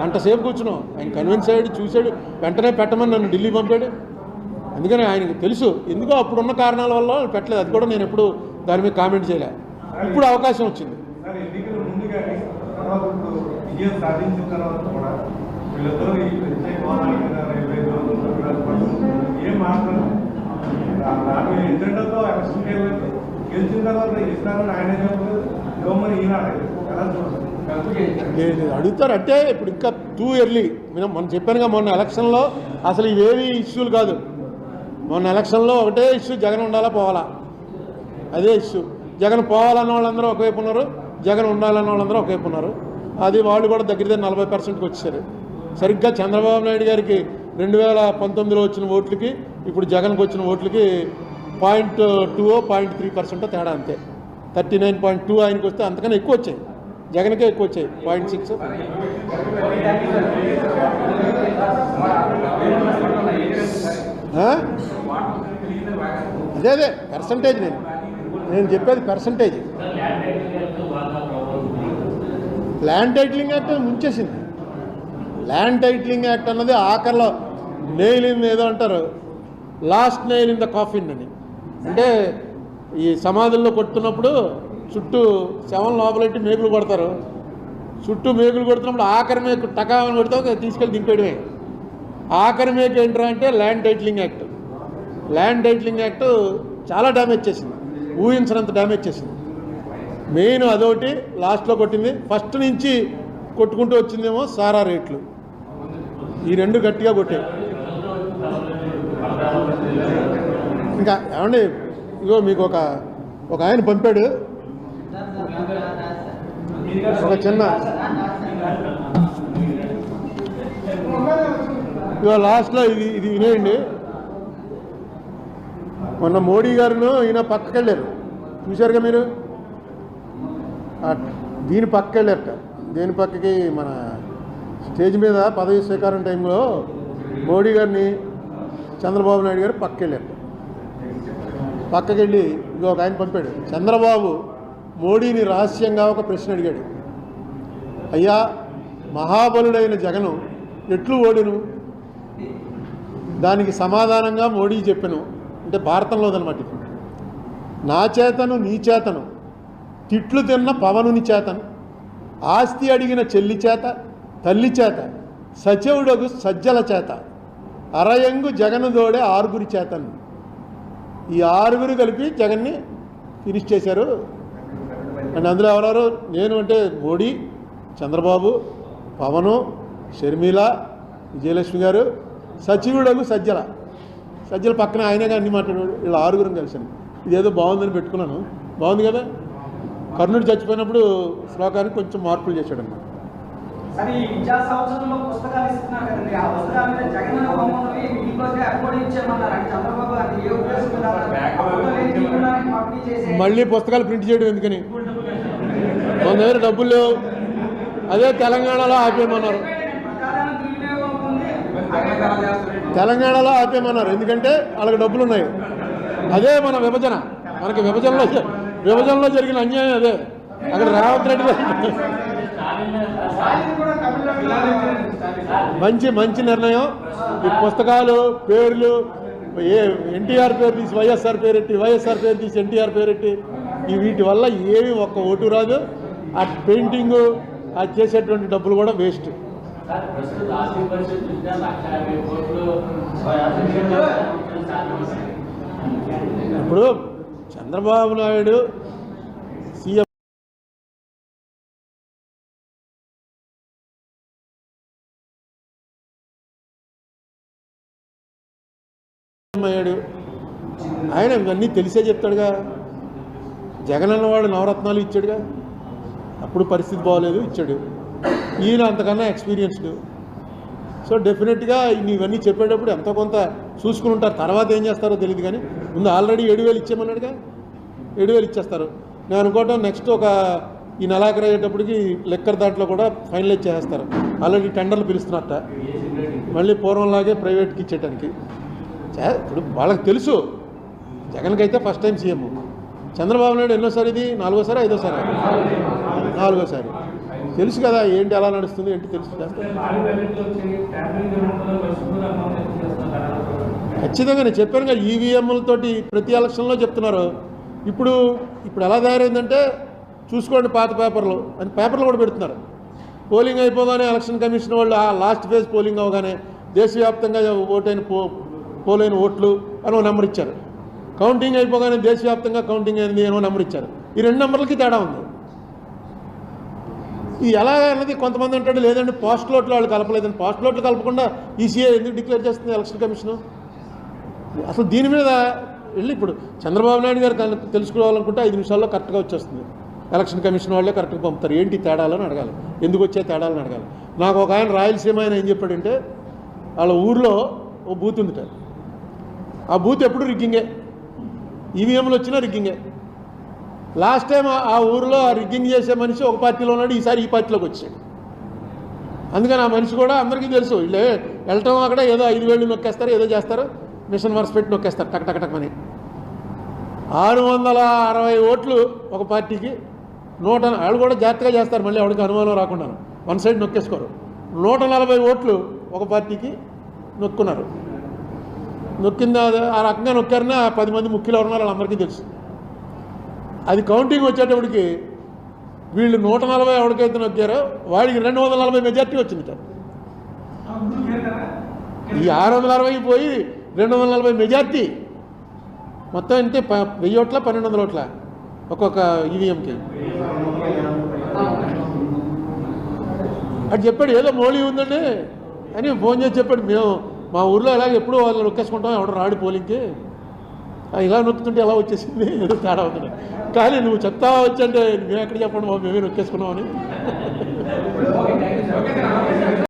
గంట సేపు కూర్చున్నాం. ఆయన కన్విన్స్ అయ్యాడు, చూశాడు, వెంటనే పెట్టమని నన్ను ఢిల్లీ పంపాడు. అందుకని ఆయనకు తెలుసు ఎందుకో అప్పుడున్న కారణాల వల్ల పెట్టలేదు. అది కూడా నేను ఎప్పుడు దాని మీద కామెంట్ చేయలే. ఇప్పుడు అవకాశం వచ్చింది. అడుగుతారు అంటే ఇప్పుడు ఇంకా టూ ఎర్లీ. మనం చెప్పానుగా మొన్న ఎలక్షన్లో అసలు ఇవేవి ఇష్యూలు కాదు. మొన్న ఎలక్షన్లో ఒకటే ఇష్యూ, జగన్ ఉండాలా పోవాలా, అదే ఇష్యూ. జగన్ పోవాలన్న వాళ్ళందరూ ఒకవైపు ఉన్నారు, జగన్ ఉండాలన్న వాళ్ళందరూ ఒకవైపు ఉన్నారు. అది వాళ్ళు కూడా దగ్గర 40%కి వచ్చేసారు. సరిగ్గా చంద్రబాబు నాయుడు గారికి 2019లో వచ్చిన ఓట్లకి ఇప్పుడు జగన్కి వచ్చిన ఓట్లకి 0.2 0.3% తేడా, అంతే. 39.2 ఆయనకి వస్తే అంతకన్నా ఎక్కువ వచ్చాయి, జగన్కే ఎక్కువ వచ్చాయి 0.6. అదే పర్సంటేజ్, నేను చెప్పేది పర్సంటేజ్. ల్యాండ్ టైటిలింగ్ యాక్ట్ ముంచేసింది. ల్యాండ్ టైటిలింగ్ యాక్ట్ అన్నది ఆఖరిలో నెయిల్ ఇన్ ఏదో అంటారు, last nail in the coffin అని. అంటే ఈ సమాధుల్లో కొడుతున్నప్పుడు చుట్టూ శవం లోపలెట్టి మేకులు కొడతారు. చుట్టూ మేకులు కొడుతున్నప్పుడు ఆఖరి మేకు టకామని కొడితే తీసుకెళ్ళి దింపేయడమే. ఆఖరి మేకు ఏంట్రా అంటే land titling act. Land titling act చాలా డ్యామేజ్ చేసింది, ఊహించినంత డ్యామేజ్ చేసింది. మెయిన్ అదొకటి లాస్ట్లో కొట్టింది. ఫస్ట్ నుంచి కొట్టుకుంటూ వచ్చిందేమో సారా రేట్లు, ఈ రెండు గట్టిగా కొట్టాయి. ఇంకా ఏమండి, ఇగో మీకు ఒక ఆయన పంపాడు, ఒక చిన్న ఇగో లాస్ట్లో ఇది వినేయండి. మొన్న మోడీ గారును ఈయన పక్కకి వెళ్ళారు, చూశారుగా మీరు. దీని పక్కకి వెళ్ళారట. దేని పక్కకి, మన స్టేజ్ మీద పదవి స్వీకారం టైంలో మోడీ గారిని చంద్రబాబు నాయుడు గారు పక్కకి వెళ్ళారట. పక్కకి వెళ్ళి ఇగో ఒక ఆయన పంపాడు. చంద్రబాబు మోడీని రహస్యంగా ఒక ప్రశ్న అడిగాడు. అయ్యా, మహాబలుడైన జగను ఎట్లు ఓడును? దానికి సమాధానంగా మోడీ చెప్పెను, అంటే భారతంలోదనమాట. నా చేతను నీ చేతను తిట్లు తిన్న పవనుని చేతను, ఆస్తి అడిగిన చెల్లి చేత తల్లి చేత, సచివుడగు సజ్జల చేత, అరయంగు జగను దోడే 6 చేతను. ఈ 6 కలిపి జగన్ని ఫినిష్ చేశారు. అండ్ అందులో ఎవరెవరు? నేను అంటే మోడీ, చంద్రబాబు, పవను, షర్మిల, విజయలక్ష్మి గారు, సచివుడగు సజ్జల పక్కన ఆయనగా అన్ని మాట్లాడాడు. వీళ్ళు 6 కలిసాను. ఇదేదో బాగుందని పెట్టుకున్నాను. బాగుంది కదా. కర్ణుడు చచ్చిపోయినప్పుడు శ్లోకానికి కొంచెం మార్పులు చేశాడు అన్నమాట. మళ్ళీ పుస్తకాలు ప్రింట్ చేయడం ఎందుకని? మన దగ్గర డబ్బులు లేవు. అదే తెలంగాణలో ఆపేయమన్నారు. తెలంగాణలో ఆపేయమన్నారు ఎందుకంటే వాళ్ళకి డబ్బులు ఉన్నాయి. అదే మన విభజన. మనకి విభజనలో జరిగిన అన్యాయం అదే. అక్కడ రేవంత్ రెడ్డి మంచి నిర్ణయం. ఈ పుస్తకాలు పేర్లు ఎన్టీఆర్ పేరు తీసి వైఎస్ఆర్ పేరెట్టి, వైఎస్ఆర్ పేరు తీసి ఎన్టీఆర్ పేరెట్టి, వీటి వల్ల ఏమి ఒక్క ఓటు రాదు. ఆ పెయింటింగు అది చేసేటువంటి డబ్బులు కూడా వేస్ట్. ఇప్పుడు చంద్రబాబు నాయుడు సీఎం అయ్యాడు. ఆయన ఇవన్నీ తెలిసే చెప్తాడుగా. జగన్ అన్నవాడు నవరత్నాలు ఇచ్చాడుగా. అప్పుడు పరిస్థితి బాగోలేదు, ఇచ్చాడు. ఈయన అంతకన్నా ఎక్స్పీరియన్స్డ్. సో డెఫినెట్గా ఇవన్నీ చెప్పేటప్పుడు ఎంతో కొంత చూసుకుని ఉంటారు. తర్వాత ఏం చేస్తారో తెలియదు కానీ ముందు ఆల్రెడీ 7,000 ఇచ్చామన్నాడుగా. 7,000 ఇచ్చేస్తారు. నేను అనుకోవటం నెక్స్ట్ ఈ నెలాఖరు అయ్యేటప్పటికి లెక్కర్ దాంట్లో కూడా ఫైనలైజ్ చేస్తారు. ఆల్రెడీ టెండర్లు పిలుస్తున్నట్ట, మళ్ళీ పూర్వంలాగే ప్రైవేట్కి ఇచ్చేయడానికి. ఇప్పుడు వాళ్ళకి తెలుసు. జగన్కి అయితే first time CM. Chandrababu Naidu ఎన్నోసారి? ఇది 4వ సారి 5వ సారి? 4వ సారి. తెలుసు కదా ఏంటి ఎలా నడుస్తుంది ఏంటి తెలుసు కదా. ఖచ్చితంగా నేను చెప్పాను కదా, ఈవీఎంలతోటి ప్రతి ఎలక్షన్లో చెప్తున్నారు. ఇప్పుడు ఎలా తయారైందంటే చూసుకోండి పాత పేపర్లు అని పేపర్లు కూడా పెడుతున్నారు. పోలింగ్ అయిపోగానే ఎలక్షన్ కమిషన్ వాళ్ళు ఆ లాస్ట్ ఫేజ్ పోలింగ్ అవగానే దేశవ్యాప్తంగా పోలైన ఓట్లు అని ఒక నెంబర్ ఇచ్చారు. కౌంటింగ్ అయిపోగానే దేశవ్యాప్తంగా కౌంటింగ్ అయింది అని నెంబర్ ఇచ్చారు. ఈ 2 నెంబర్లకి తేడా ఉంది. ఇది ఎలా అన్నది కొంతమంది అంటాడు లేదండి పోస్టల్ ఓట్లు వాళ్ళు కలపలేదండి. పోస్టల్ ఓట్లు కలపకుండా ఈసీఐ ఎందుకు డిక్లేర్ చేస్తుంది ఎలక్షన్ కమిషను? అసలు దీని మీద వెళ్ళి ఇప్పుడు చంద్రబాబు నాయుడు గారు తెలుసుకోవాలనుకుంటే 5 నిమిషాల్లో కరెక్ట్గా వచ్చేస్తుంది. ఎలక్షన్ కమిషన్ వాళ్ళే కరెక్ట్గా పంపుతారు. ఏంటి తేడాలని అడగాలి, ఎందుకు వచ్చే తేడాలని అడగాలి. నాకు ఒక ఆయన రాయలసీమ ఆయన ఏం చెప్పాడంటే వాళ్ళ ఊర్లో ఓ బూత్ ఉందిట. ఆ బూత్ ఎప్పుడు రిగ్గింగే, ఈవీఎంలు వచ్చినా రిగ్గింగే. లాస్ట్ టైం ఆ ఊరిలో ఆ రిగ్గింగ్ చేసే మనిషి ఒక పార్టీలో ఉన్నాడు, ఈసారి ఈ పార్టీలోకి వచ్చాడు. అందుకని ఆ మనిషి కూడా అందరికీ తెలుసు. వీళ్ళే వెళ్ళటం అక్కడ ఏదో 5,000 నొక్కేస్తారు, ఏదో చేస్తారు, మిషన్ వర్స్ పెట్టి నొక్కేస్తారు టక్ టక్ టక్ అని. 660 ఓట్లు ఒక పార్టీకి, వాళ్ళు కూడా జాగ్రత్తగా చేస్తారు మళ్ళీ ఎవరికి అనుమానం రాకుండా, వన్ సైడ్ నొక్కేసుకోరు. 140 ఓట్లు ఒక పార్టీకి నొక్కున్నారు. నొక్కింది ఆ రకంగా నొక్కారని 10 మంది ముఖ్యులు ఎవరున్నారు వాళ్ళందరికీ తెలుసు. అది కౌంటింగ్ వచ్చేటప్పటికి వీళ్ళు 140 ఎవరికైతే నొక్కారో వాడికి 240 మెజార్టీ వచ్చింది. ఈ 660 పోయి 240 మెజార్టీ మొత్తం అంటే 1000 ఓట్ల 1200 ఓట్ల ఒక్కొక్క ఈవీఎంకి. అది చెప్పాడు ఏదో మోడీ ఉందండి అని ఫోన్ చేసి చెప్పాడు. మేము మా ఊర్లో ఇలాగ ఎప్పుడూ వాళ్ళు నొక్కేసుకుంటాం, ఎవడు రాడు పోలింగ్కి, ఇలా నొక్కుతుంటే ఎలా వచ్చేసింది ఏదో తేడా అవుతుంది. కానీ నువ్వు చెప్తావా వచ్చంటే మేము ఎక్కడ చెప్పండి మేమే నొక్కేసుకున్నామని.